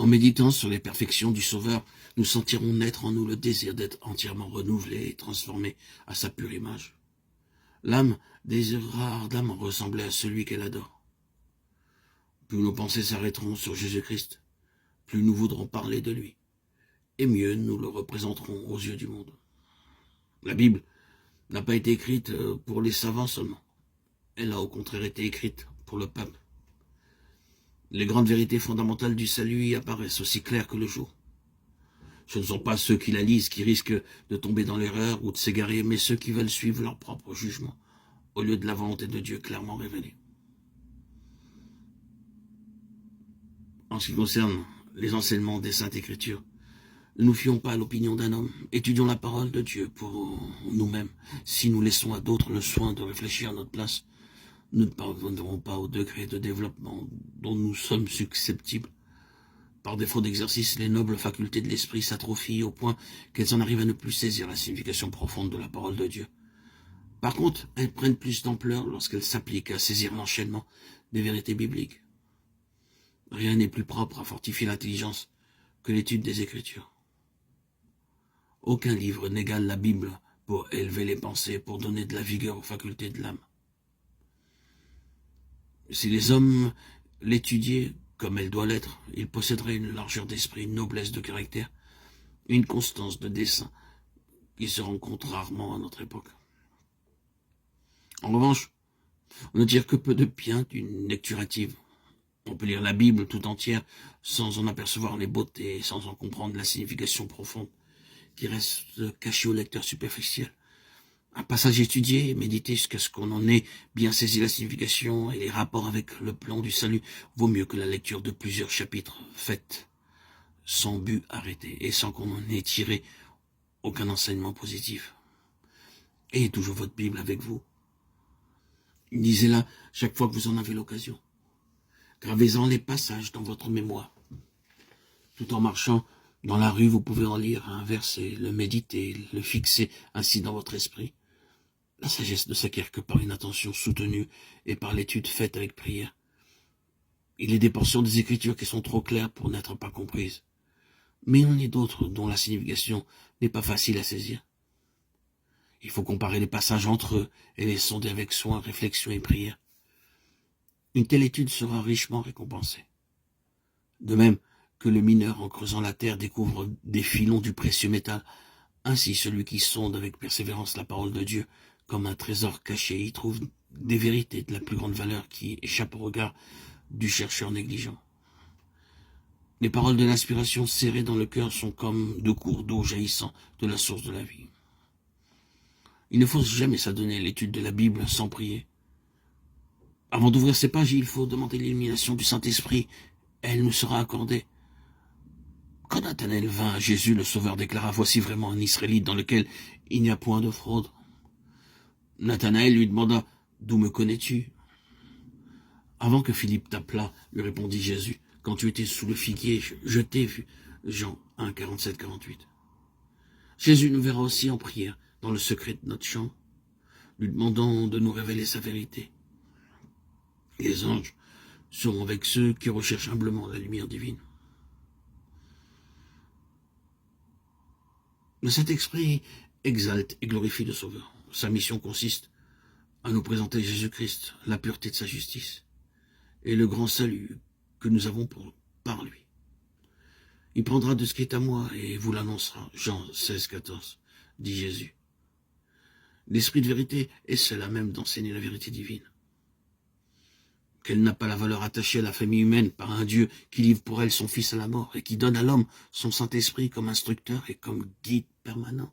En méditant sur les perfections du Sauveur, nous sentirons naître en nous le désir d'être entièrement renouvelé et transformé à sa pure image. L'âme désirera ardemment ressembler à celui qu'elle adore. Plus nos pensées s'arrêteront sur Jésus-Christ, plus nous voudrons parler de lui, et mieux nous le représenterons aux yeux du monde. La Bible n'a pas été écrite pour les savants seulement. Elle a au contraire été écrite pour le peuple. Les grandes vérités fondamentales du salut y apparaissent aussi claires que le jour. Ce ne sont pas ceux qui la lisent qui risquent de tomber dans l'erreur ou de s'égarer, mais ceux qui veulent suivre leur propre jugement, au lieu de la volonté de Dieu clairement révélée. En ce qui concerne les enseignements des Saintes Écritures, ne nous fions pas à l'opinion d'un homme, étudions la parole de Dieu pour nous-mêmes. Si nous laissons à d'autres le soin de réfléchir à notre place, nous ne parviendrons pas au degré de développement dont nous sommes susceptibles. Par défaut d'exercice, les nobles facultés de l'esprit s'atrophient au point qu'elles en arrivent à ne plus saisir la signification profonde de la parole de Dieu. Par contre, elles prennent plus d'ampleur lorsqu'elles s'appliquent à saisir l'enchaînement des vérités bibliques. Rien n'est plus propre à fortifier l'intelligence que l'étude des Écritures. Aucun livre n'égale la Bible pour élever les pensées, pour donner de la vigueur aux facultés de l'âme. Si les hommes l'étudiaient comme elle doit l'être, ils posséderaient une largeur d'esprit, une noblesse de caractère, une constance de dessein qui se rencontre rarement à notre époque. En revanche, on ne tire que peu de bien d'une lecture hâtive. On peut lire la Bible tout entière sans en apercevoir les beautés, sans en comprendre la signification profonde qui reste cachée au lecteur superficiel. Un passage étudié et médité jusqu'à ce qu'on en ait bien saisi la signification et les rapports avec le plan du salut vaut mieux que la lecture de plusieurs chapitres faits sans but arrêté et sans qu'on en ait tiré aucun enseignement positif. Ayez toujours votre Bible avec vous. Lisez-la chaque fois que vous en avez l'occasion. Gravez-en les passages dans votre mémoire. Tout en marchant dans la rue, vous pouvez en lire un verset, le méditer, le fixer ainsi dans votre esprit. La sagesse ne s'acquiert que par une attention soutenue et par l'étude faite avec prière. Il est des portions des Écritures qui sont trop claires pour n'être pas comprises. Mais il y en a d'autres dont la signification n'est pas facile à saisir. Il faut comparer les passages entre eux et les sonder avec soin, réflexion et prière. Une telle étude sera richement récompensée. De même que le mineur, en creusant la terre, découvre des filons du précieux métal, ainsi celui qui sonde avec persévérance la parole de Dieu, comme un trésor caché, y trouve des vérités de la plus grande valeur qui échappent au regard du chercheur négligent. Les paroles de l'inspiration serrées dans le cœur sont comme deux cours d'eau jaillissant de la source de la vie. Il ne faut jamais s'adonner à l'étude de la Bible sans prier. Avant d'ouvrir ces pages, il faut demander l'illumination du Saint-Esprit. Elle nous sera accordée. Quand Nathanaël vint à Jésus, le Sauveur déclara « Voici vraiment un Israélite dans lequel il n'y a point de fraude. » Nathanaël lui demanda « D'où me connais-tu » Avant que Philippe t'appelât, lui répondit Jésus, « Quand tu étais sous le figuier, je t'ai vu. » Jean 1, 47-48. Jésus nous verra aussi en prière, dans le secret de notre chambre, lui demandant de nous révéler sa vérité. Les anges seront avec ceux qui recherchent humblement la lumière divine. Le Saint-Esprit exalte et glorifie le Sauveur. Sa mission consiste à nous présenter Jésus-Christ, la pureté de sa justice, et le grand salut que nous avons par lui. Il prendra de ce qui est à moi et vous l'annoncera. Jean 16, 14, dit Jésus. L'esprit de vérité est seul à même d'enseigner la vérité divine. Qu'elle n'a pas la valeur attachée à la famille humaine par un Dieu qui livre pour elle son Fils à la mort et qui donne à l'homme son Saint-Esprit comme instructeur et comme guide permanent.